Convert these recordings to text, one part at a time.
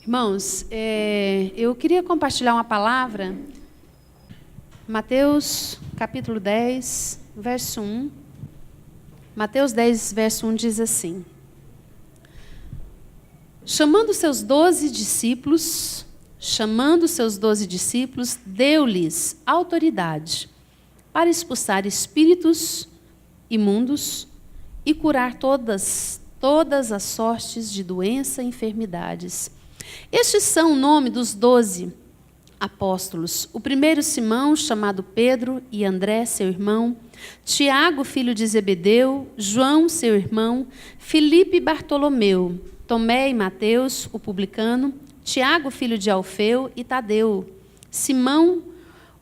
Irmãos, eu queria compartilhar uma palavra, Mateus capítulo 10, verso 1. Mateus 10, verso 1 diz assim: chamando seus 12 discípulos, deu-lhes autoridade para expulsar espíritos imundos e curar todas as sortes de doença e enfermidades. Estes são o nome dos 12 apóstolos. O primeiro, Simão, chamado Pedro, e André, seu irmão, Tiago, filho de Zebedeu, João, seu irmão, Filipe e Bartolomeu, Tomé e Mateus, o publicano, Tiago, filho de Alfeu, e Tadeu, Simão,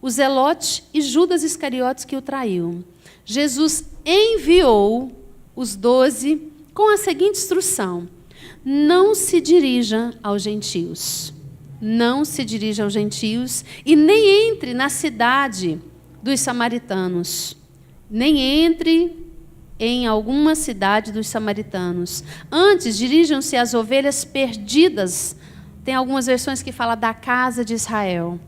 o Zelote, e Judas Iscariotes, que o traiu. Jesus enviou os 12 com a seguinte instrução: não se dirija aos gentios. Não se dirija aos gentios e nem entre na cidade dos samaritanos. Nem entre em alguma cidade dos samaritanos. Antes, dirijam-se às ovelhas perdidas. Tem algumas versões que falam da casa de Israel.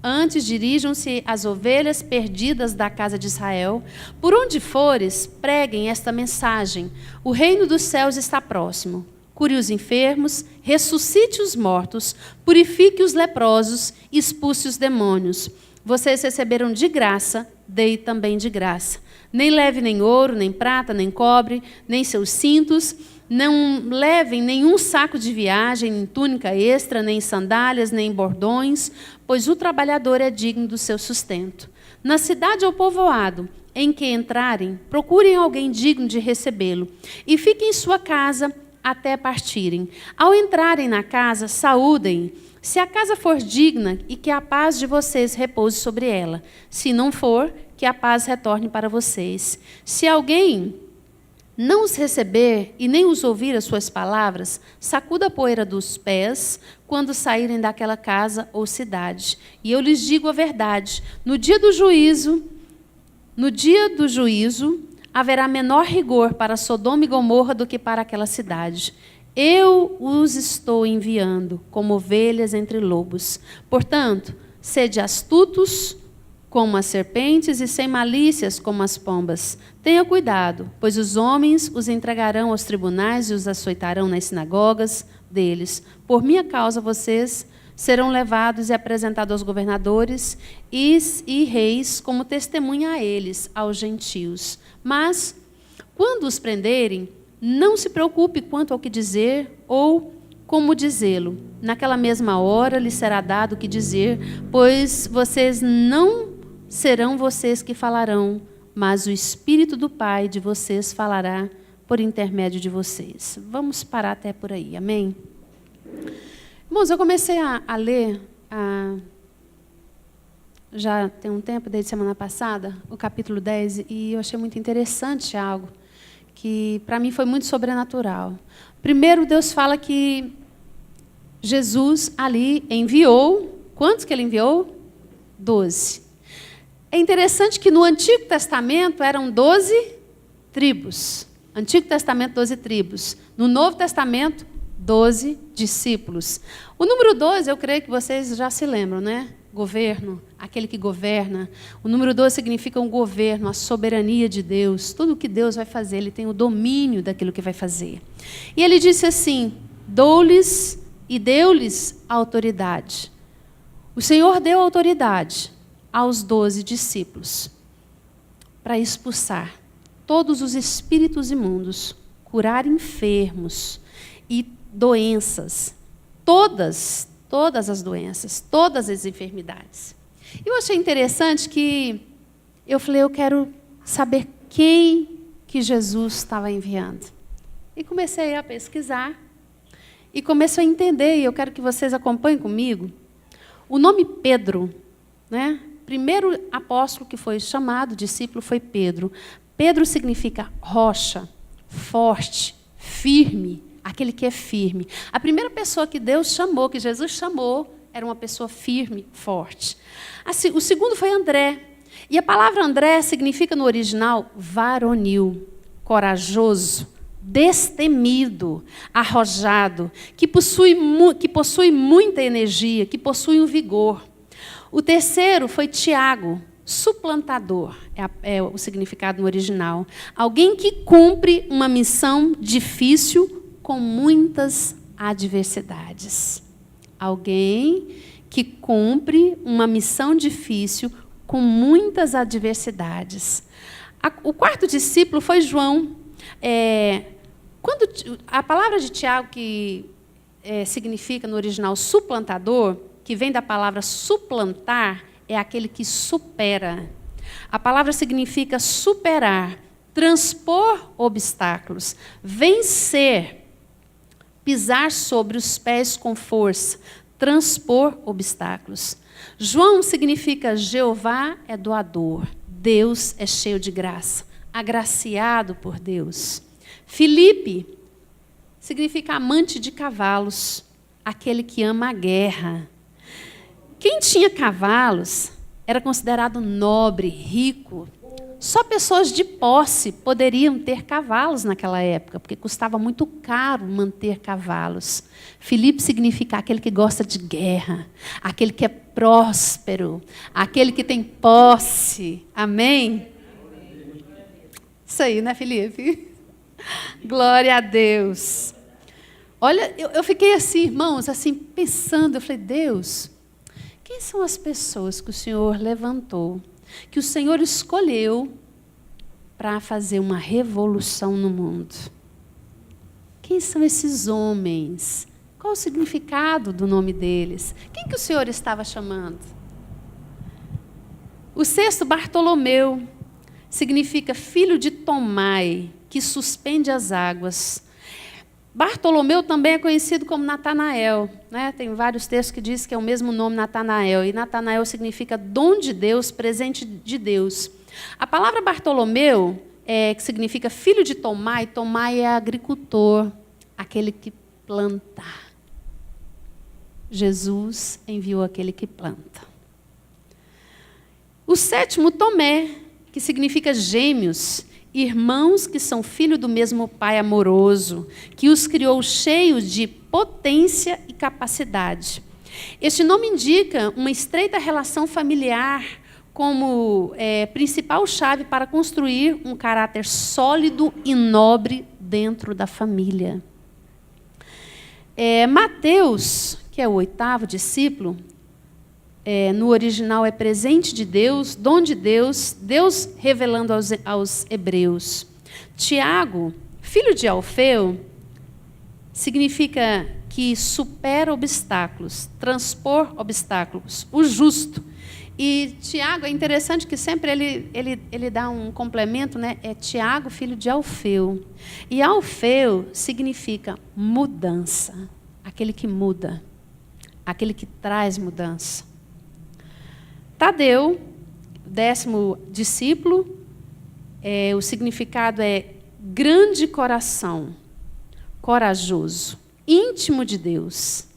Antes, dirijam-se às ovelhas perdidas da casa de Israel. Por onde fores, preguem esta mensagem: o reino dos céus está próximo. Cure os enfermos, ressuscite os mortos, purifique os leprosos, expulse os demônios. Vocês receberam de graça, dei também de graça. Nem leve nem ouro, nem prata, nem cobre, nem seus cintos. Não levem nenhum saco de viagem, nem túnica extra, nem sandálias, nem bordões, pois o trabalhador é digno do seu sustento. Na cidade ou povoado em que entrarem, procurem alguém digno de recebê-lo, e fiquem em sua casa até partirem. Ao entrarem na casa, saúdem. Se a casa for digna, e que a paz de vocês repouse sobre ela. Se não for, que a paz retorne para vocês. Se alguém não os receber e nem os ouvir as suas palavras, sacuda a poeira dos pés quando saírem daquela casa ou cidade. E eu lhes digo a verdade: no dia do juízo, haverá menor rigor para Sodoma e Gomorra do que para aquela cidade. Eu os estou enviando como ovelhas entre lobos. Portanto, sede astutos como as serpentes e sem malícias como as pombas. Tenha cuidado, pois os homens os entregarão aos tribunais e os açoitarão nas sinagogas deles. Por minha causa, vocês serão levados e apresentados aos governadores e reis como testemunha a eles, aos gentios. Mas, quando os prenderem, não se preocupe quanto ao que dizer ou como dizê-lo. Naquela mesma hora lhes será dado o que dizer, pois vocês não serão vocês que falarão, mas o Espírito do Pai de vocês falará por intermédio de vocês. Vamos parar até por aí, amém? Irmãos, eu comecei a ler, já tem um tempo, desde semana passada, o capítulo 10, e eu achei muito interessante algo que, para mim, foi muito sobrenatural. Primeiro, Deus fala que Jesus ali enviou, quantos que ele enviou? 12. É interessante que no Antigo Testamento eram 12 tribos. Antigo Testamento, 12 tribos. No Novo Testamento, 12 discípulos. O número 12, eu creio que vocês já se lembram, né? Governo, aquele que governa. O número 12 significa um governo, a soberania de Deus. Tudo o que Deus vai fazer, Ele tem o domínio daquilo que vai fazer. E Ele disse assim: dou-lhes e deu-lhes autoridade. O Senhor deu autoridade aos 12 discípulos para expulsar todos os espíritos imundos, curar enfermos e doenças, todas as doenças, todas as enfermidades. Eu achei interessante que eu falei, eu quero saber quem que Jesus estava enviando. E comecei a pesquisar e comecei a entender, e eu quero que vocês acompanhem comigo, o nome Pedro, né? Primeiro apóstolo que foi chamado discípulo foi Pedro. Pedro significa rocha, forte, firme, aquele que é firme. A primeira pessoa que Deus chamou, que Jesus chamou, era uma pessoa firme, forte. Assim, o segundo foi André. E a palavra André significa no original varonil, corajoso, destemido, arrojado, que possui muita energia, que possui um vigor. O terceiro foi Tiago, suplantador, é o significado no original. Alguém que cumpre uma missão difícil com muitas adversidades. Alguém que cumpre uma missão difícil com muitas adversidades. O quarto discípulo foi João. Quando a palavra de Tiago, que significa no original suplantador, que vem da palavra suplantar, é aquele que supera. A palavra significa superar, transpor obstáculos, vencer, pisar sobre os pés com força, transpor obstáculos. João significa Jeová é doador, Deus é cheio de graça, agraciado por Deus. Filipe significa amante de cavalos, aquele que ama a guerra. Quem tinha cavalos era considerado nobre, rico. Só pessoas de posse poderiam ter cavalos naquela época, porque custava muito caro manter cavalos. Filipe significa aquele que gosta de guerra, aquele que é próspero, aquele que tem posse. Amém? Isso aí, né, Filipe? Glória a Deus. Olha, eu fiquei assim, irmãos, assim, pensando, eu falei, Deus, quem são as pessoas que o Senhor levantou, que o Senhor escolheu para fazer uma revolução no mundo? Quem são esses homens? Qual o significado do nome deles? Quem que o Senhor estava chamando? O sexto, Bartolomeu, significa filho de Tomai, que suspende as águas. Bartolomeu também é conhecido como Natanael, né? Tem vários textos que dizem que é o mesmo nome, Natanael. E Natanael significa dom de Deus, presente de Deus. A palavra Bartolomeu, que significa filho de Tomai, Tomai é agricultor, aquele que planta. Jesus enviou aquele que planta. O sétimo, Tomé, que significa gêmeos, irmãos que são filhos do mesmo Pai amoroso, que os criou cheios de potência e capacidade. Este nome indica uma estreita relação familiar como principal chave para construir um caráter sólido e nobre dentro da família. Mateus, que é o oitavo discípulo, no original é presente de Deus, dom de Deus, Deus revelando aos hebreus. Tiago, filho de Alfeu, significa que supera obstáculos, transpor obstáculos, o justo. E Tiago, é interessante que sempre ele dá um complemento, né? É Tiago, filho de Alfeu. E Alfeu significa mudança, aquele que muda, aquele que traz mudança. Tadeu, 10º discípulo, o significado é grande coração, corajoso, íntimo de Deus.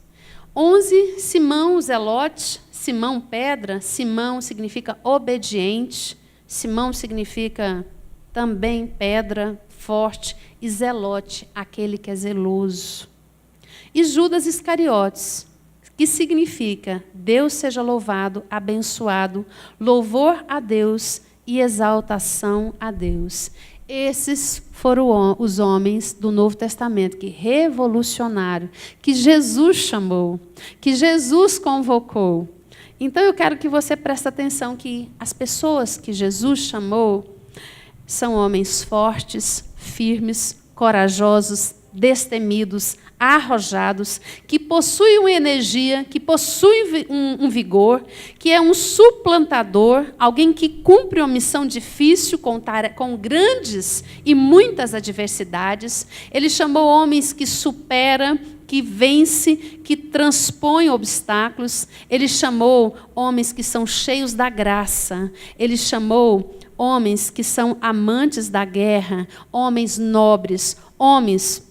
11, Simão, Zelote, Simão, pedra. Simão significa obediente, Simão significa também pedra, forte, e Zelote, aquele que é zeloso. E Judas Iscariotes, que significa Deus seja louvado, abençoado, louvor a Deus e exaltação a Deus. Esses foram os homens do Novo Testamento que revolucionaram, que Jesus chamou, que Jesus convocou. Então eu quero que você preste atenção que as pessoas que Jesus chamou são homens fortes, firmes, corajosos, destemidos, arrojados, que possuem uma energia, que possuem um vigor, que é um suplantador, alguém que cumpre uma missão difícil com grandes e muitas adversidades. Ele chamou homens que superam, que vence, que transpõem obstáculos. Ele chamou homens que são cheios da graça. Ele chamou homens que são amantes da guerra, homens nobres, homens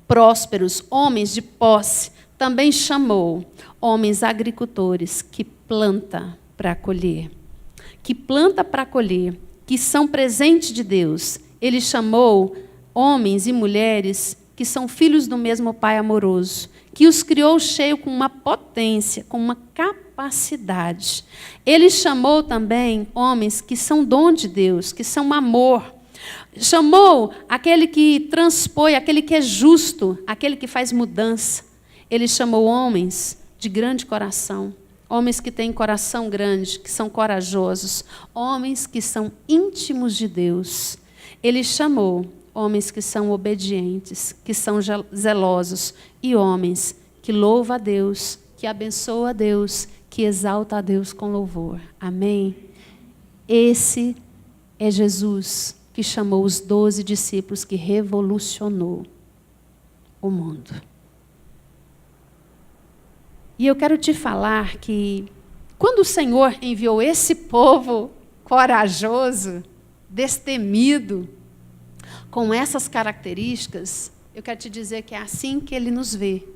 prósperos, homens de posse. Também chamou homens agricultores que planta para colher, que planta para colher, que são presente de Deus. Ele chamou homens e mulheres que são filhos do mesmo Pai amoroso, que os criou cheio com uma potência, com uma capacidade. Ele chamou também homens que são dom de Deus, que são amor. Chamou aquele que transpõe, aquele que é justo, aquele que faz mudança. Ele chamou homens de grande coração, homens que têm coração grande, que são corajosos, homens que são íntimos de Deus. Ele chamou homens que são obedientes, que são zelosos, e homens que louvam a Deus, que abençoam a Deus, que exaltam a Deus com louvor. Amém? Esse é Jesus que chamou os 12 discípulos, que revolucionou o mundo. E eu quero te falar que, quando o Senhor enviou esse povo corajoso, destemido, com essas características, eu quero te dizer que é assim que Ele nos vê,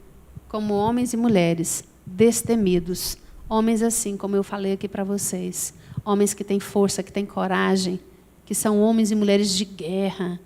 como homens e mulheres destemidos, homens assim, como eu falei aqui para vocês, homens que têm força, que têm coragem, que são homens e mulheres de guerra,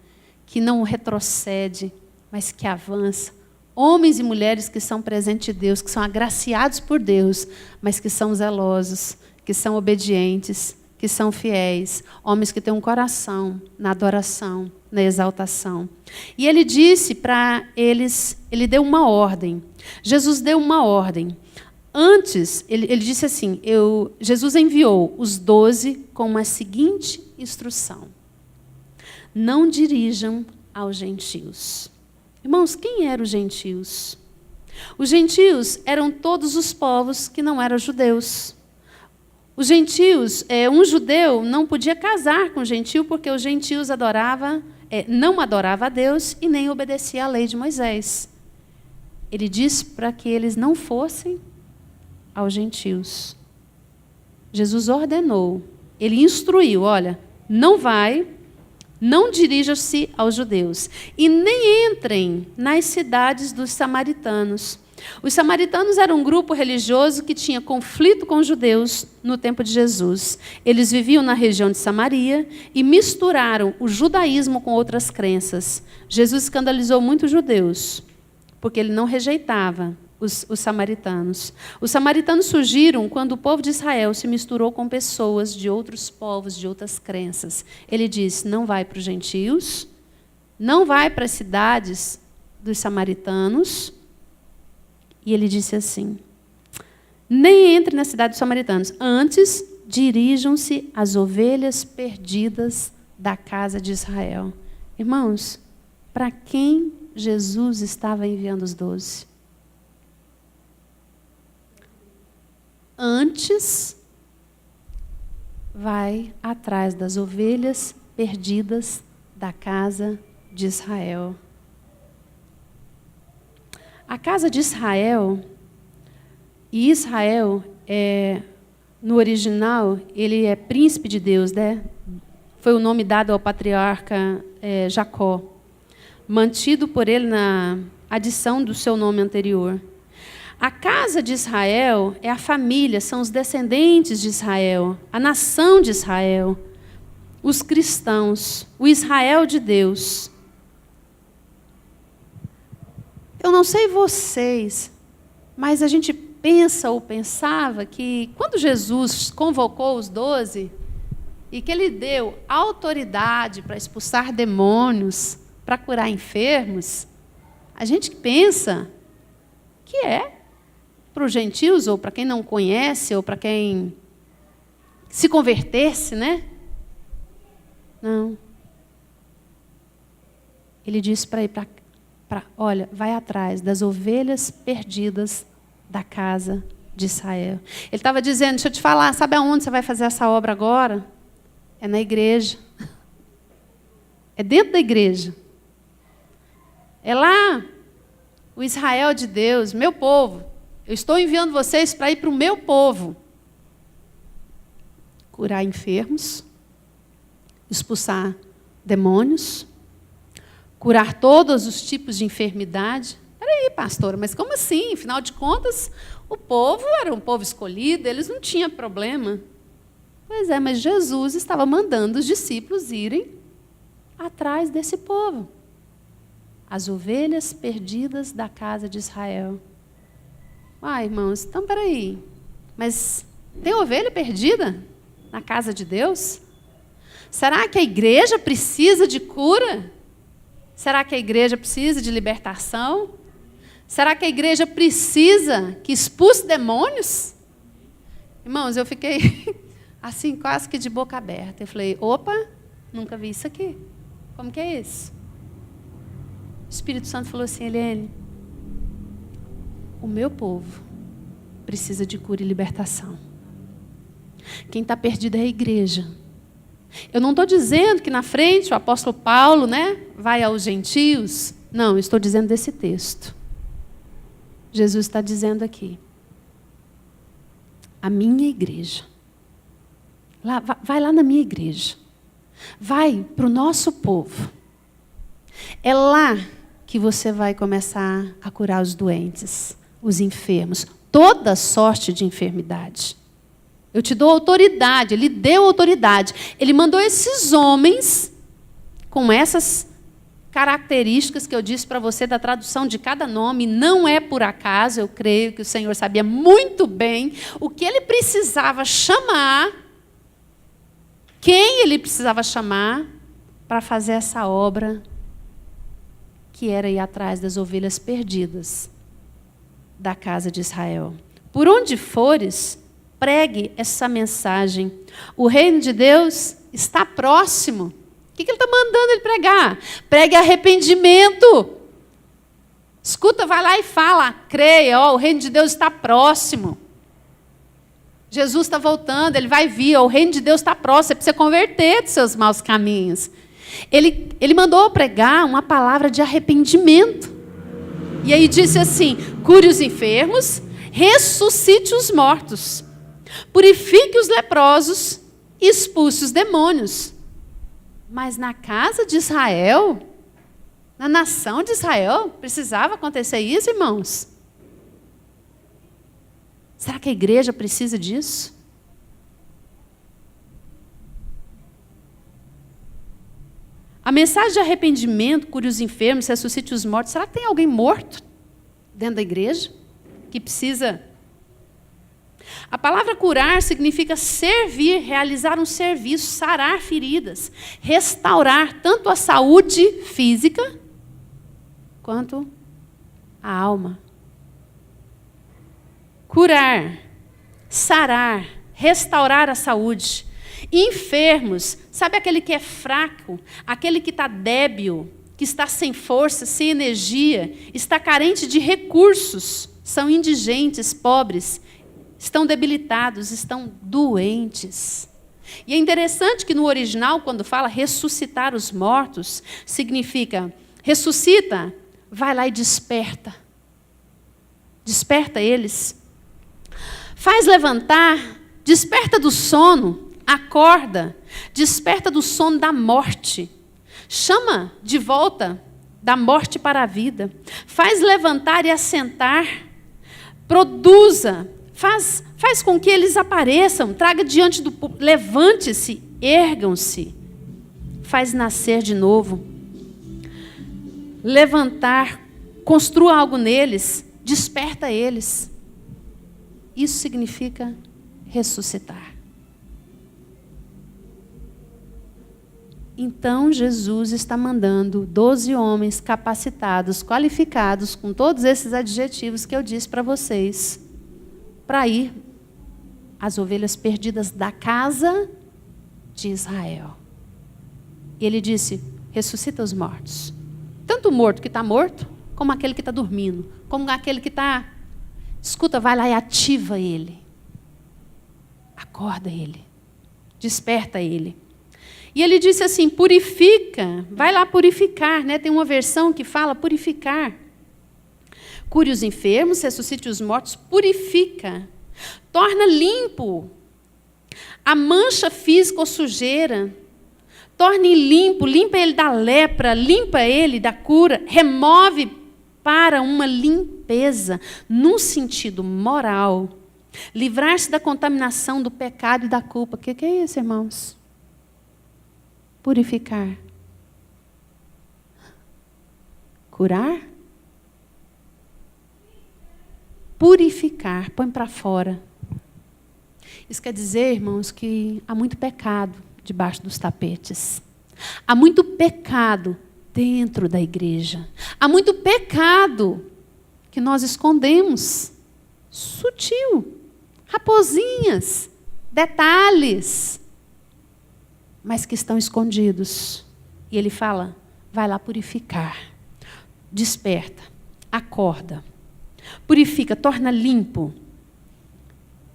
que não retrocedem, mas que avançam. Homens e mulheres que são presentes de Deus, que são agraciados por Deus, mas que são zelosos, que são obedientes, que são fiéis. Homens que têm um coração na adoração, na exaltação. E ele disse para eles, ele deu uma ordem. Jesus deu uma ordem. Antes, ele disse assim, Jesus enviou os 12 com a seguinte instrução: não dirijam aos gentios. Irmãos, quem eram os gentios? Os gentios eram todos os povos que não eram judeus. Os gentios, um judeu não podia casar com um gentio, porque os gentios não adoravam a Deus e nem obedeciam à lei de Moisés. Ele disse para que eles não fossem aos gentios. Jesus ordenou, ele instruiu, olha, não dirija-se aos judeus e nem entrem nas cidades dos samaritanos. Os samaritanos eram um grupo religioso que tinha conflito com os judeus no tempo de Jesus. Eles viviam na região de Samaria e misturaram o judaísmo com outras crenças. Jesus escandalizou muitos judeus, porque ele não rejeitava os samaritanos. Os samaritanos surgiram quando o povo de Israel se misturou com pessoas de outros povos, de outras crenças. Ele disse, não vai para os gentios, não vai para as cidades dos samaritanos. E ele disse assim, nem entre na cidade dos samaritanos, antes dirijam-se às ovelhas perdidas da casa de Israel. Irmãos, para quem Jesus estava enviando os 12? Antes, vai atrás das ovelhas perdidas da casa de Israel. A casa de Israel, e Israel, no original, ele é príncipe de Deus, né? Foi o nome dado ao patriarca Jacó, mantido por ele na adição do seu nome anterior. A casa de Israel é a família, são os descendentes de Israel, a nação de Israel, os cristãos, o Israel de Deus. Eu não sei vocês, mas a gente pensa ou pensava que quando Jesus convocou os 12 e que ele deu autoridade para expulsar demônios, para curar enfermos, a gente pensa que para os gentios, ou para quem não conhece, ou para quem se convertesse, né? Não. Ele disse para ir olha, vai atrás das ovelhas perdidas da casa de Israel. Ele estava dizendo, deixa eu te falar, sabe aonde você vai fazer essa obra agora? É na igreja. É dentro da igreja. É lá, o Israel de Deus, meu povo. Eu estou enviando vocês para ir para o meu povo. Curar enfermos, expulsar demônios, curar todos os tipos de enfermidade. Peraí, pastora, mas como assim? Afinal de contas, o povo era um povo escolhido, eles não tinham problema. Pois é, mas Jesus estava mandando os discípulos irem atrás desse povo. as ovelhas perdidas da casa de Israel. Irmãos, então peraí, mas tem ovelha perdida na casa de Deus? Será que a igreja precisa de cura? Será que a igreja precisa de libertação? Será que a igreja precisa que expulse demônios? Irmãos, eu fiquei assim quase que de boca aberta. Eu falei, opa, nunca vi isso aqui. Como que é isso? O Espírito Santo falou assim, Eliane, o meu povo precisa de cura e libertação. Quem está perdido é a igreja. Eu não estou dizendo que na frente o apóstolo Paulo, vai aos gentios. Não, eu estou dizendo desse texto. Jesus está dizendo aqui. A minha igreja. Vai lá na minha igreja. Vai para o nosso povo. É lá que você vai começar a curar os doentes, os enfermos, toda sorte de enfermidade. Eu te dou autoridade, ele deu autoridade. Ele mandou esses homens com essas características que eu disse para você da tradução de cada nome. Não é por acaso, eu creio que o Senhor sabia muito bem o que ele precisava chamar, quem ele precisava chamar para fazer essa obra que era ir atrás das ovelhas perdidas da casa de Israel. Por onde fores, pregue essa mensagem. O reino de Deus está próximo. O que ele está mandando ele pregar? Pregue arrependimento. Escuta, vai lá e fala. Creia, o reino de Deus está próximo. Jesus está voltando, ele vai vir. O reino de Deus está próximo. Você precisa converter dos seus maus caminhos. Ele mandou pregar uma palavra de arrependimento. E aí disse assim, cure os enfermos, ressuscite os mortos. Purifique os leprosos e expulse os demônios. Mas na casa de Israel, na nação de Israel, precisava acontecer isso, irmãos? Será que a igreja precisa disso? A mensagem de arrependimento, cure os enfermos, ressuscite os mortos. Será que tem alguém morto dentro da igreja que precisa? A palavra curar significa servir, realizar um serviço, sarar feridas, restaurar tanto a saúde física quanto a alma. Curar, sarar, restaurar a saúde. Enfermos, sabe aquele que é fraco, aquele que está débil, que está sem força, sem energia, está carente de recursos, são indigentes, pobres, estão debilitados, estão doentes. E é interessante que no original, quando fala ressuscitar os mortos, significa ressuscita, vai lá e desperta. Desperta eles. Faz levantar, desperta do sono, acorda, desperta do sono da morte. Chama de volta da morte para a vida. Faz levantar e assentar. Produza. Faz com que eles apareçam, traga diante do público, levante-se, ergam-se, faz nascer de novo, levantar, construa algo neles, desperta eles. Isso significa ressuscitar. Então Jesus está mandando 12 homens capacitados, qualificados, com todos esses adjetivos que eu disse para vocês, para ir às ovelhas perdidas da casa de Israel. E ele disse, ressuscita os mortos. Tanto o morto que está morto, como aquele que está dormindo, como aquele que está... Escuta, vai lá e ativa ele. Acorda ele. Desperta ele. E ele disse assim, purifica, vai lá purificar, né? Tem uma versão que fala purificar. Cure os enfermos, ressuscite os mortos, purifica, torna limpo a mancha física ou sujeira, torne limpo, limpa ele da lepra, limpa ele da cura, remove para uma limpeza, num sentido moral, livrar-se da contaminação do pecado e da culpa. O que é isso, irmãos? Purificar. Curar? Purificar, põe para fora. Isso quer dizer, irmãos, que há muito pecado debaixo dos tapetes. Há muito pecado dentro da igreja. Há muito pecado que nós escondemos. Sutil. Raposinhas. Detalhes. Mas que estão escondidos. E ele fala, vai lá purificar. Desperta. Acorda. Purifica, torna limpo.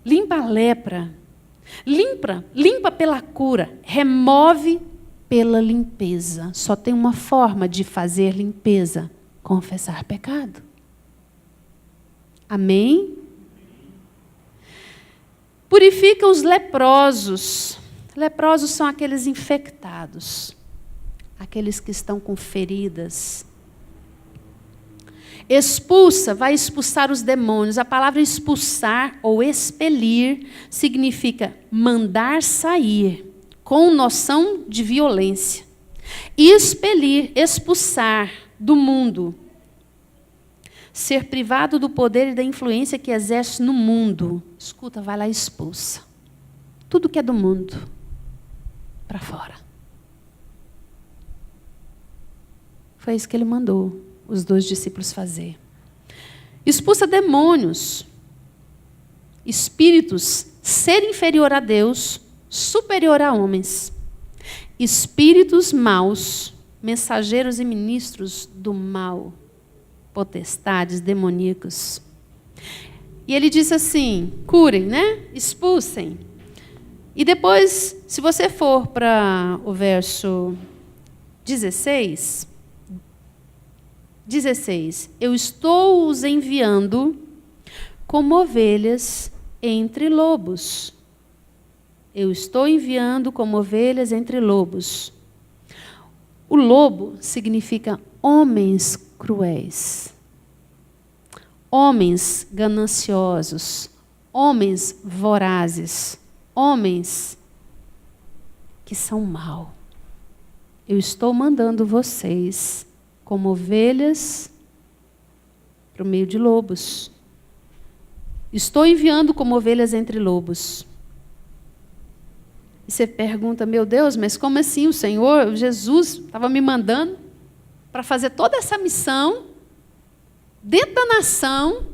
Limpa a lepra. Limpa pela cura. Remove pela limpeza. Só tem uma forma de fazer limpeza: confessar pecado. Amém? Purifica os leprosos. Leprosos são aqueles infectados, aqueles que estão com feridas. Expulsa, vai expulsar os demônios. A palavra expulsar ou expelir significa mandar sair, com noção de violência. E expelir, expulsar do mundo. Ser privado do poder e da influência que exerce no mundo. Escuta, vai lá e expulsa. Tudo que é do mundo, para fora. Foi isso que ele mandou os 2 discípulos fazer. Expulsa demônios, espíritos, ser inferior a Deus, superior a homens, espíritos maus, mensageiros e ministros do mal, potestades demoníacos. E ele disse assim, curem, né? Expulsem. E depois, se você for para o verso 16, eu estou os enviando como ovelhas entre lobos. Eu estou enviando como ovelhas entre lobos. O lobo significa homens cruéis, homens gananciosos, homens vorazes, homens que são mau. Eu estou mandando vocês como ovelhas para o meio de lobos. Estou enviando como ovelhas entre lobos. E você pergunta, meu Deus, mas como assim o Senhor, Jesus, estava me mandando para fazer toda essa missão dentro da nação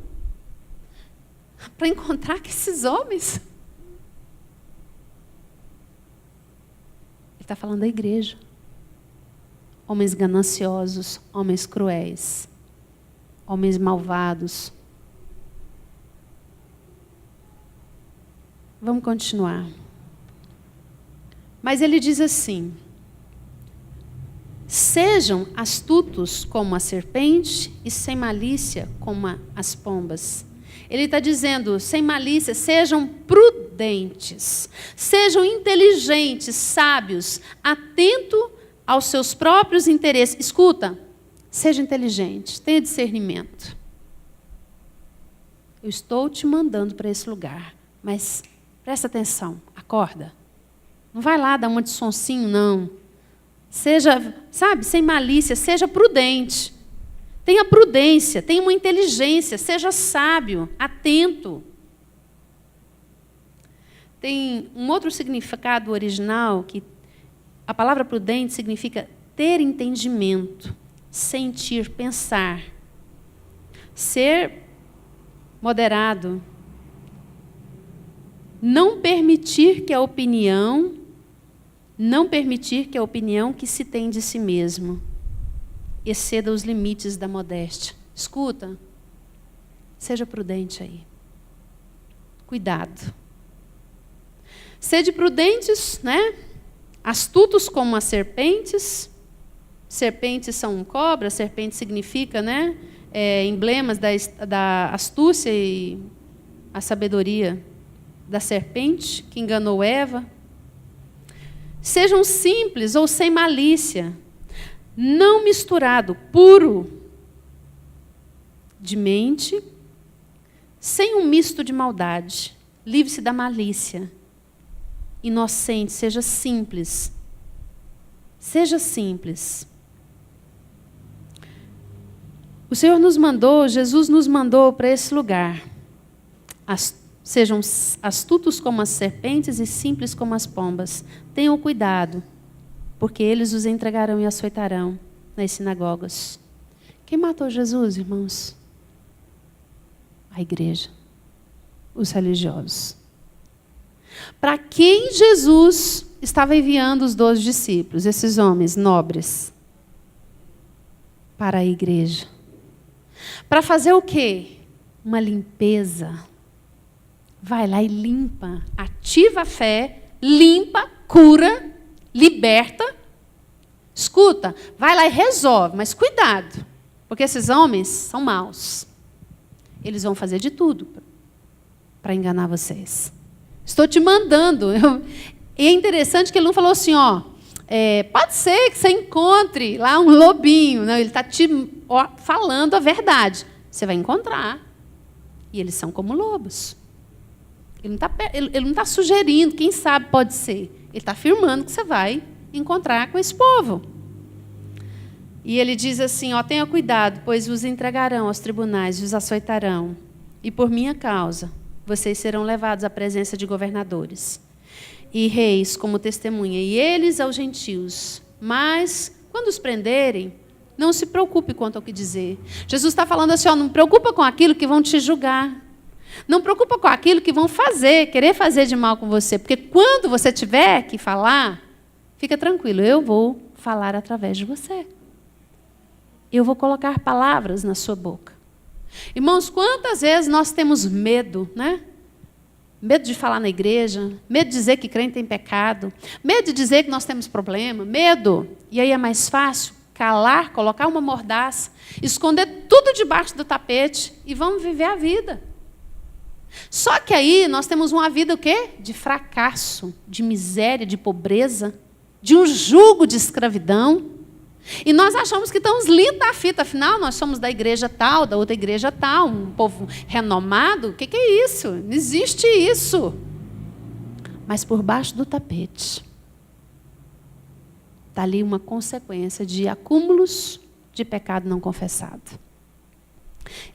para encontrar com esses homens? Ele está falando da igreja. Homens gananciosos, homens cruéis, homens malvados. Vamos continuar. Mas ele diz assim, sejam astutos como a serpente e sem malícia como as pombas. Ele está dizendo, sem malícia, sejam prudentes, sejam inteligentes, sábios, atentos aos seus próprios interesses. Escuta, seja inteligente, tenha discernimento. Eu estou te mandando para esse lugar, mas presta atenção, acorda. Não vai lá dar um monte de sonsinho, não. Seja, sabe, sem malícia, seja prudente. Tenha prudência, tenha uma inteligência, seja sábio, atento. Tem um outro significado original, que a palavra prudente significa ter entendimento, sentir, pensar. Ser moderado. Não permitir que a opinião que se tem de si mesmo exceda os limites da modéstia. Escuta, seja prudente aí. Cuidado. Sede prudentes, né? Astutos como as serpentes. Serpentes são cobras, serpente significa, né? Emblemas da astúcia e a sabedoria da serpente que enganou Eva. Sejam simples ou sem malícia, não misturado, puro de mente, sem um misto de maldade. Livre-se da malícia. Inocente, seja simples. Seja simples. O Senhor nos mandou, Jesus nos mandou para esse lugar. Sejam astutos como as serpentes e simples como as pombas. Tenham cuidado, porque eles os entregarão e açoitarão nas sinagogas. Quem matou Jesus, irmãos? A igreja, os religiosos. Para quem Jesus estava enviando os 12 discípulos, esses homens nobres? Para a igreja. Para fazer o quê? Uma limpeza. Vai lá e limpa, ativa a fé, limpa, cura, liberta. Escuta, vai lá e resolve, mas cuidado, porque esses homens são maus. Eles vão fazer de tudo para enganar vocês. Estou te mandando. E é interessante que ele não falou assim, pode ser que você encontre lá um lobinho. Não, ele está te falando a verdade. Você vai encontrar. E eles são como lobos. Ele não está sugerindo, quem sabe pode ser. Ele está afirmando que você vai encontrar com esse povo. E ele diz assim, tenha cuidado, pois os entregarão aos tribunais e os açoitarão. E por minha causa, vocês serão levados à presença de governadores e reis como testemunha, e eles aos gentios. Mas, quando os prenderem, não se preocupe quanto ao que dizer. Jesus está falando assim, não preocupa com aquilo que vão te julgar. Não preocupa com aquilo que vão querer fazer de mal com você. Porque quando você tiver que falar, fica tranquilo, eu vou falar através de você. Eu vou colocar palavras na sua boca. Irmãos, quantas vezes nós temos medo, né? Medo de falar na igreja, medo de dizer que crente tem pecado, medo de dizer que nós temos problema, medo. E aí é mais fácil calar, colocar uma mordaça, esconder tudo debaixo do tapete e vamos viver a vida. Só que aí nós temos uma vida o quê? De fracasso, de miséria, de pobreza, de um jugo de escravidão. E nós achamos que estamos lindos da fita, afinal nós somos da igreja tal, da outra igreja tal, um povo renomado. O que é isso? Não existe isso. Mas por baixo do tapete está ali uma consequência de acúmulos de pecado não confessado.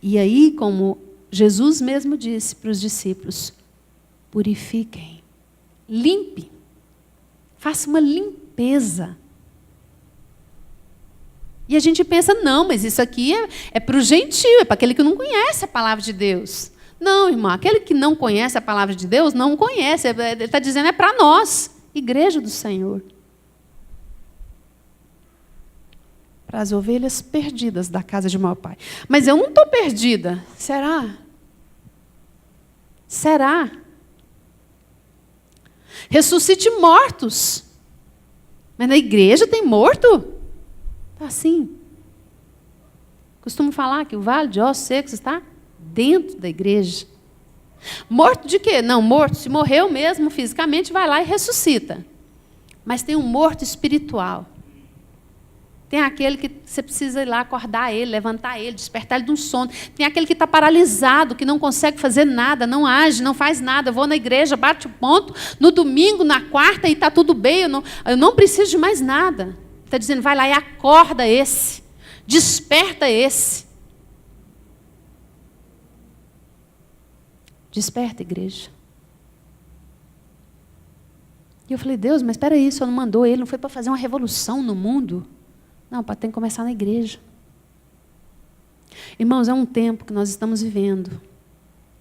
E aí, como Jesus mesmo disse para os discípulos, purifiquem, limpe, faça uma limpeza. E a gente pensa, não, mas isso aqui é para o gentio, é para aquele que não conhece a palavra de Deus. Não, irmão, aquele que não conhece a palavra de Deus, não conhece. Ele está dizendo, é para nós, igreja do Senhor. Para as ovelhas perdidas da casa de meu pai. Mas eu não estou perdida. Será? Será? Ressuscite mortos. Mas na igreja tem morto? Está assim. Costumo falar que o vale de ossos secos está dentro da igreja. Morto de quê? Não, morto, se morreu mesmo fisicamente, vai lá e ressuscita. Mas tem um morto espiritual. Tem aquele que você precisa ir lá acordar ele, levantar ele, despertar ele de um sono. Tem aquele que está paralisado, que não consegue fazer nada, não age, não faz nada. Eu vou na igreja, bate o ponto, no domingo, na quarta, e está tudo bem, eu não preciso de mais nada. Está dizendo, vai lá e acorda esse, desperta esse. Desperta, igreja. E eu falei, Deus, mas espera aí, o Senhor não mandou ele, não foi para fazer uma revolução no mundo? Não, tem que começar na igreja. Irmãos, é um tempo que nós estamos vivendo.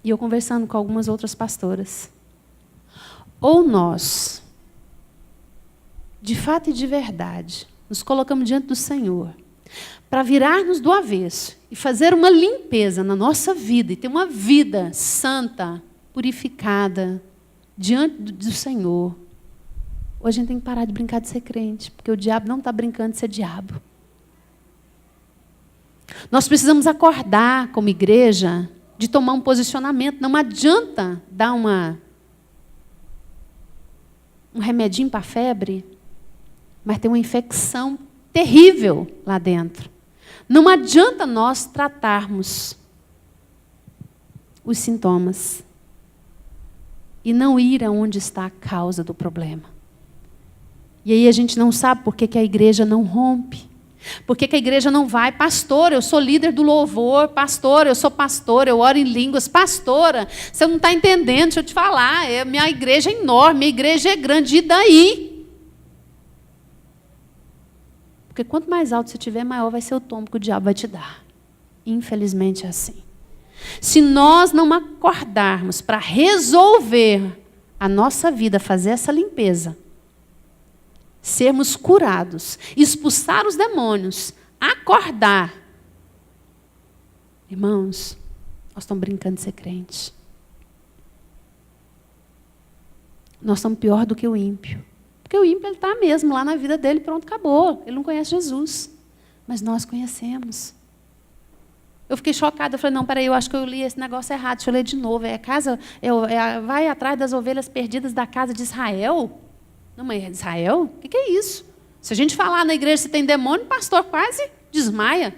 E eu conversando com algumas outras pastoras. Ou nós, de fato e de verdade, nos colocamos diante do Senhor, para virar-nos do avesso e fazer uma limpeza na nossa vida, e ter uma vida santa, purificada, diante do Senhor. Hoje a gente tem que parar de brincar de ser crente, porque o diabo não está brincando de ser diabo. Nós precisamos acordar como igreja de tomar um posicionamento. Não adianta dar um remedinho para a febre, mas tem uma infecção terrível lá dentro. Não adianta nós tratarmos os sintomas e não ir aonde está a causa do problema. E aí a gente não sabe por que a igreja não rompe. Por que que a igreja não vai? Pastora, eu sou líder do louvor. Pastora, eu sou pastora, eu oro em línguas. Pastora, você não está entendendo, deixa eu te falar. Minha igreja é enorme, minha igreja é grande. E daí? Porque quanto mais alto você tiver, maior vai ser o tombo que o diabo vai te dar. Infelizmente é assim. Se nós não acordarmos para resolver a nossa vida, fazer essa limpeza, sermos curados, expulsar os demônios, acordar. Irmãos, nós estamos brincando de ser crente. Nós estamos pior do que o ímpio. Porque o ímpio está mesmo lá na vida dele, pronto, acabou. Ele não conhece Jesus. Mas nós conhecemos. Eu fiquei chocada, eu falei, não, peraí, eu acho que eu li esse negócio errado, deixa eu ler de novo. Vai atrás das ovelhas perdidas da casa de Israel? Não, mas Israel? O que é isso? Se a gente falar na igreja se tem demônio, o pastor quase desmaia.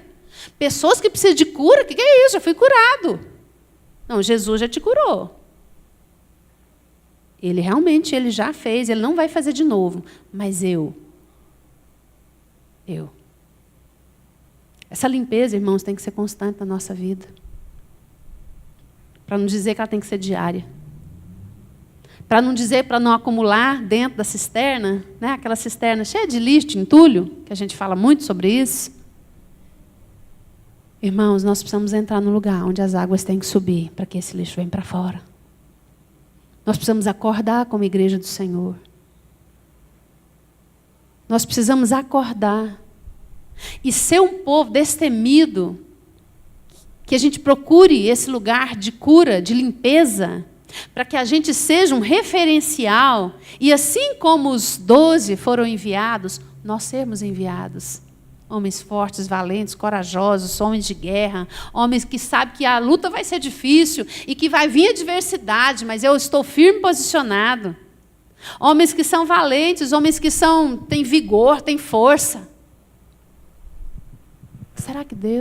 Pessoas que precisam de cura, o que é isso? Eu fui curado. Não, Jesus já te curou. Ele realmente, ele já fez, ele não vai fazer de novo. Mas eu. Essa limpeza, irmãos, tem que ser constante na nossa vida. Para não dizer que ela tem que ser diária. Para não dizer, para não acumular dentro da cisterna, né? Aquela cisterna cheia de lixo, de entulho, que a gente fala muito sobre isso. Irmãos, nós precisamos entrar no lugar onde as águas têm que subir para que esse lixo venha para fora. Nós precisamos acordar como igreja do Senhor. Nós precisamos acordar e ser um povo destemido, que a gente procure esse lugar de cura, de limpeza, para que a gente seja um referencial, e assim como os 12 foram enviados, nós sermos enviados. Homens fortes, valentes, corajosos, homens de guerra, homens que sabem que a luta vai ser difícil e que vai vir adversidade, mas eu estou firme posicionado. Homens que são valentes, homens que têm vigor, têm força.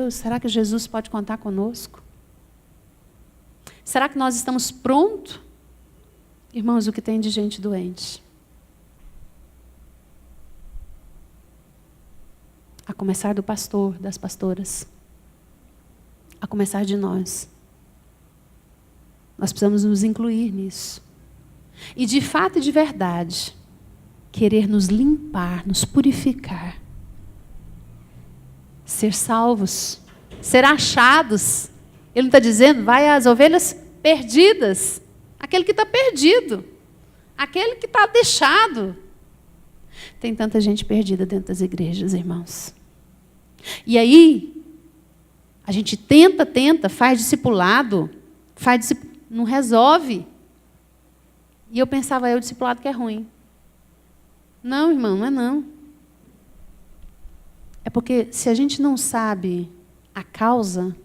Será que Jesus pode contar conosco? Será que nós estamos prontos? Irmãos, o que tem de gente doente? A começar do pastor, das pastoras. A começar de nós. Nós precisamos nos incluir nisso. E de fato e de verdade, querer nos limpar, nos purificar. Ser salvos, ser achados. Ele não está dizendo, vai às ovelhas perdidas. Aquele que está perdido. Aquele que está deixado. Tem tanta gente perdida dentro das igrejas, irmãos. E aí, a gente tenta, faz discipulado, não resolve. E eu pensava, o discipulado que é ruim. Não, irmão, não é não. É porque se a gente não sabe a causa,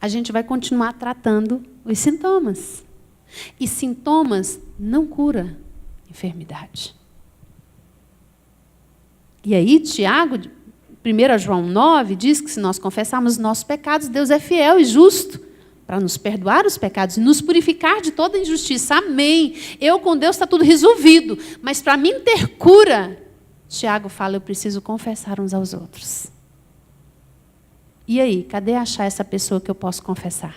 a gente vai continuar tratando os sintomas. E sintomas não cura enfermidade. E aí, Tiago, 1 João 9, diz que se nós confessarmos os nossos pecados, Deus é fiel e justo para nos perdoar os pecados e nos purificar de toda injustiça. Amém. Eu com Deus está tudo resolvido. Mas para mim ter cura, Tiago fala, eu preciso confessar uns aos outros. E aí, cadê achar essa pessoa que eu posso confessar?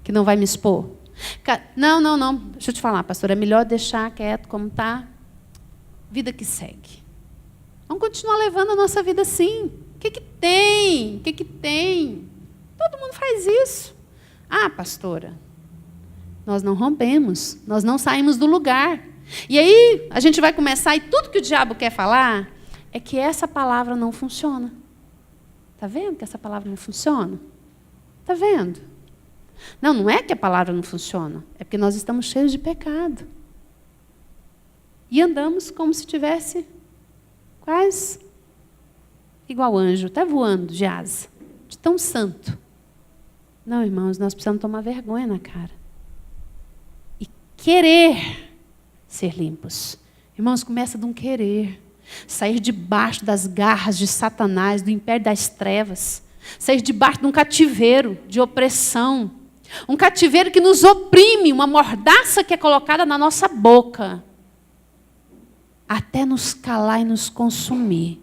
Que não vai me expor? Não. Deixa eu te falar, pastor, é melhor deixar quieto como está. Vida que segue. Vamos continuar levando a nossa vida assim. O que tem? Todo mundo faz isso. Ah, pastora, nós não rompemos, nós não saímos do lugar. E aí a gente vai começar, e tudo que o diabo quer falar é que essa palavra não funciona. Está vendo que essa palavra não funciona? Está vendo? Não é que a palavra não funciona, é porque nós estamos cheios de pecado. E andamos como se tivesse quase igual anjo, até voando de asa, de tão santo. Não, irmãos, nós precisamos tomar vergonha na cara. E querer ser limpos. Irmãos, começa de um querer. Sair debaixo das garras de Satanás, do império das trevas. Sair debaixo de um cativeiro de opressão. Um cativeiro que nos oprime, uma mordaça que é colocada na nossa boca. Até nos calar e nos consumir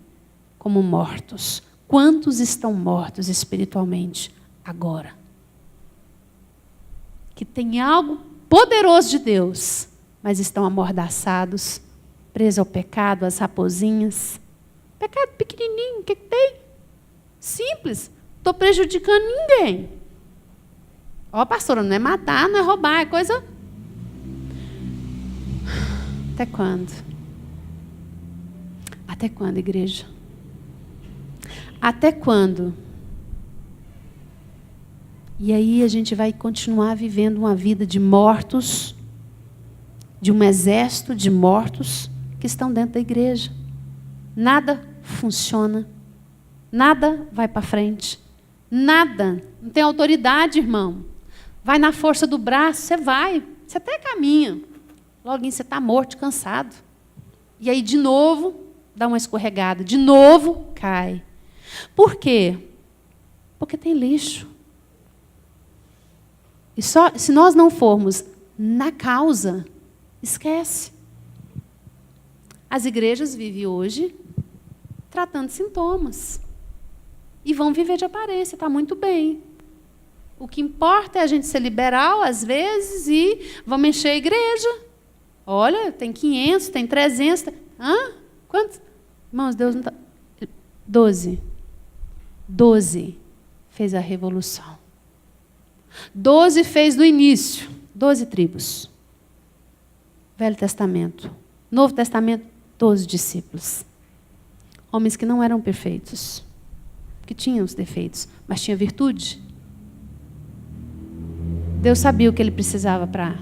como mortos. Quantos estão mortos espiritualmente agora? Que tem algo poderoso de Deus, mas estão amordaçados, presos ao pecado, às raposinhas. Pecado pequenininho, o que tem? Simples. Estou prejudicando ninguém. Ó, pastora, não é matar, não é roubar, é coisa... Até quando? Até quando, igreja? Até quando? E aí a gente vai continuar vivendo uma vida de mortos, de um exército de mortos que estão dentro da igreja. Nada funciona. Nada vai para frente. Nada. Não tem autoridade, irmão. Vai na força do braço, você vai. Você até caminha. Logo você está morto, cansado. E aí, de novo, dá uma escorregada. De novo, cai. Por quê? Porque tem lixo. E só se nós não formos na causa, esquece. As igrejas vivem hoje tratando sintomas. E vão viver de aparência, está muito bem. O que importa é a gente ser liberal, às vezes, e vamos encher a igreja. Olha, tem 500, tem 300. Hã? Quantos? Irmãos, Deus não está... 12. 12 fez a revolução. 12 fez no início. 12 tribos. Velho Testamento. Novo Testamento, 12 discípulos. Homens que não eram perfeitos. Que tinham os defeitos, mas tinham virtude. Deus sabia o que ele precisava para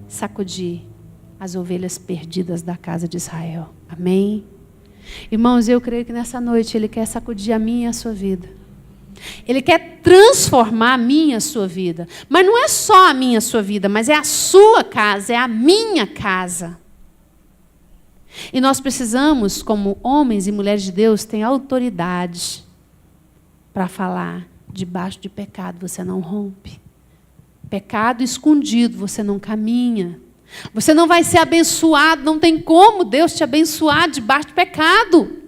sacudir as ovelhas perdidas da casa de Israel. Amém? Irmãos, eu creio que nessa noite ele quer sacudir a minha e a sua vida. Ele quer transformar a minha e a sua vida. Mas não é só a minha e a sua vida, mas é a sua casa, é a minha casa. E nós precisamos, como homens e mulheres de Deus, ter autoridade para falar: debaixo de pecado você não rompe. Pecado escondido você não caminha. Você não vai ser abençoado, não tem como Deus te abençoar debaixo de pecado.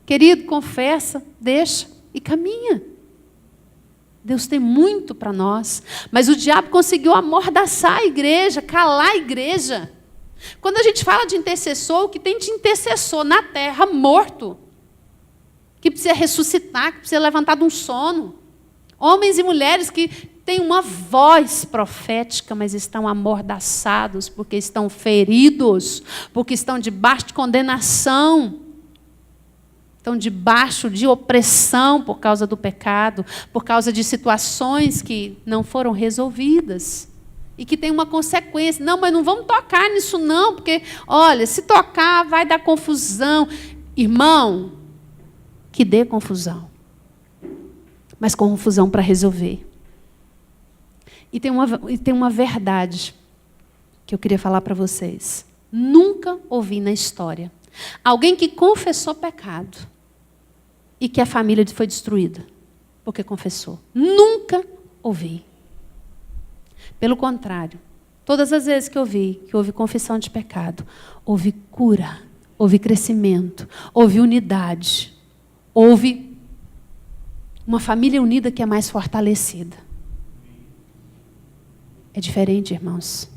Querido, confessa, deixa e caminha. Deus tem muito para nós, mas o diabo conseguiu amordaçar a igreja, calar a igreja. Quando a gente fala de intercessor, o que tem de intercessor na terra morto, que precisa ressuscitar, que precisa levantar de um sono. Homens e mulheres que têm uma voz profética, mas estão amordaçados, porque estão feridos, porque estão debaixo de condenação, estão debaixo de opressão por causa do pecado, por causa de situações que não foram resolvidas. E que tem uma consequência. Não, mas não vamos tocar nisso não, porque, olha, se tocar vai dar confusão. Irmão, que dê confusão. Mas confusão para resolver. E tem uma verdade que eu queria falar para vocês. Nunca ouvi na história alguém que confessou pecado e que a família foi destruída porque confessou. Nunca ouvi. Pelo contrário, todas as vezes que houve confissão de pecado, houve cura, houve crescimento, houve unidade, houve uma família unida que é mais fortalecida. É diferente, irmãos.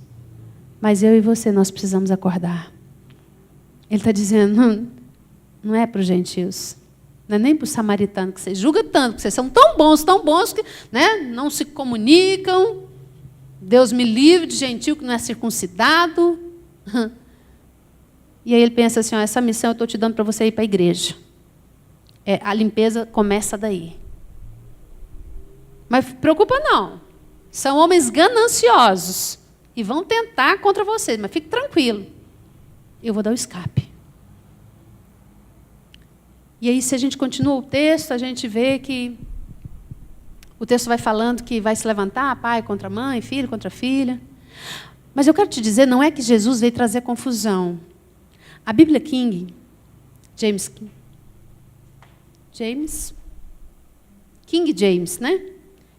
Mas eu e você, nós precisamos acordar. Ele está dizendo, não é para os gentios, não é nem para os samaritanos, que vocês julgam tanto, que vocês são tão bons, que não se comunicam. Deus me livre de gentio que não é circuncidado. E aí ele pensa assim, essa missão eu estou te dando para você ir para a igreja. A limpeza começa daí. Mas preocupa não. São homens gananciosos. E vão tentar contra vocês, mas fique tranquilo. Eu vou dar o escape. E aí, se a gente continua o texto, a gente vê que o texto vai falando que vai se levantar pai contra mãe, filho contra filha. Mas eu quero te dizer, não é que Jesus veio trazer confusão. A Bíblia King James, né?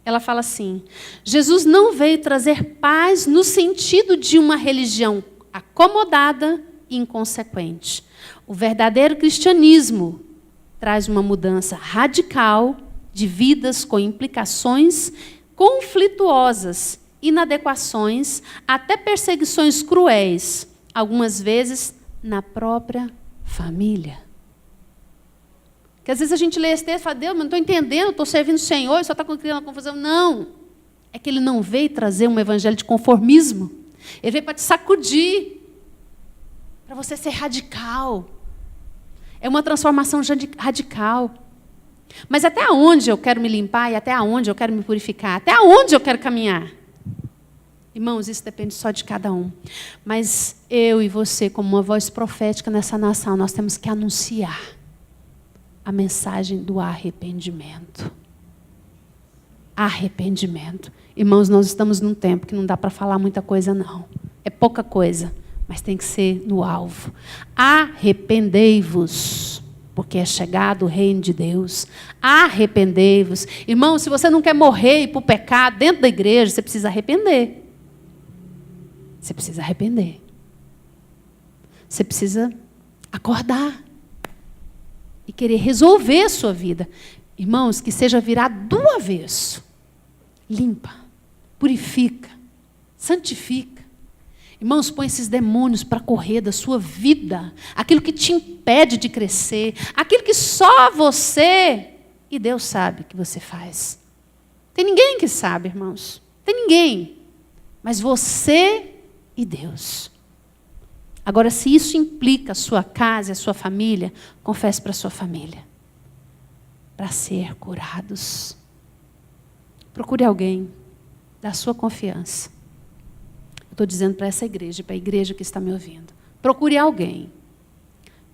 Ela fala assim, Jesus não veio trazer paz no sentido de uma religião acomodada e inconsequente. O verdadeiro cristianismo traz uma mudança radical de vidas com implicações conflituosas, inadequações, até perseguições cruéis, algumas vezes na própria família. Porque às vezes a gente lê esse texto e fala, Deus, mas não estou entendendo, estou servindo o Senhor, só está criando uma confusão. Não, é que Ele não veio trazer um evangelho de conformismo. Ele veio para te sacudir, para você ser radical. É uma transformação radical. Mas até onde eu quero me limpar e até onde eu quero me purificar? Até onde eu quero caminhar? Irmãos, isso depende só de cada um. Mas eu e você, como uma voz profética nessa nação, nós temos que anunciar a mensagem do arrependimento. Arrependimento. Irmãos, nós estamos num tempo que não dá para falar muita coisa, não. É pouca coisa, mas tem que ser no alvo. Arrependei-vos, porque é chegado o reino de Deus. Arrependei-vos. Irmão, se você não quer morrer e ir para o pecado dentro da igreja, você precisa arrepender. Você precisa arrepender. Você precisa acordar e querer resolver a sua vida. Irmãos, que seja virado do avesso. Limpa, purifica, santifica. Irmãos, põe esses demônios para correr da sua vida. Aquilo que te impede de crescer. Aquilo que só você e Deus sabe que você faz. Tem ninguém que sabe, irmãos. Tem ninguém. Mas você e Deus. Agora, se isso implica a sua casa e a sua família, confesse para a sua família. Para ser curados. Procure alguém da sua confiança. Estou dizendo para essa igreja, para a igreja que está me ouvindo. Procure alguém,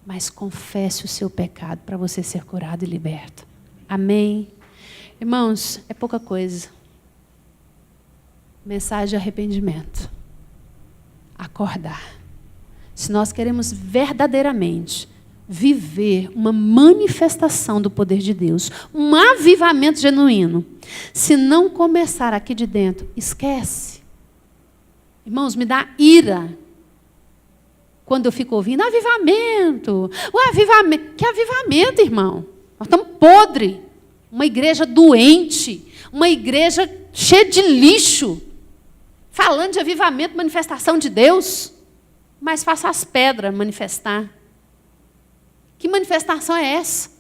mas confesse o seu pecado para você ser curado e liberto. Amém? Irmãos, é pouca coisa. Mensagem de arrependimento. Acordar. Se nós queremos verdadeiramente viver uma manifestação do poder de Deus, um avivamento genuíno, se não começar aqui de dentro, esquece. Irmãos, me dá ira quando eu fico ouvindo avivamento. O avivamento. Que avivamento, irmão? Nós estamos podres. Uma igreja doente. Uma igreja cheia de lixo. Falando de avivamento, manifestação de Deus. Mas faça as pedras manifestar. Que manifestação é essa?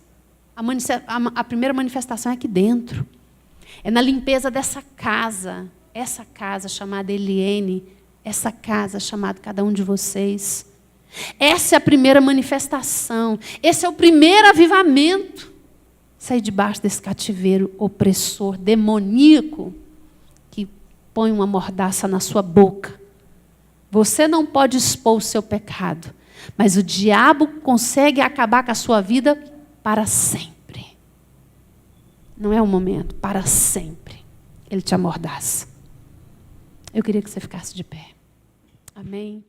A primeira manifestação é aqui dentro. É na limpeza dessa casa. Essa casa chamada Eliene, essa casa chamada cada um de vocês. Essa é a primeira manifestação. Esse é o primeiro avivamento. Sair debaixo desse cativeiro opressor, demoníaco, que põe uma mordaça na sua boca. Você não pode expor o seu pecado, mas o diabo consegue acabar com a sua vida para sempre. Não é um momento, para sempre. Ele te amordaça. Eu queria que você ficasse de pé. Amém.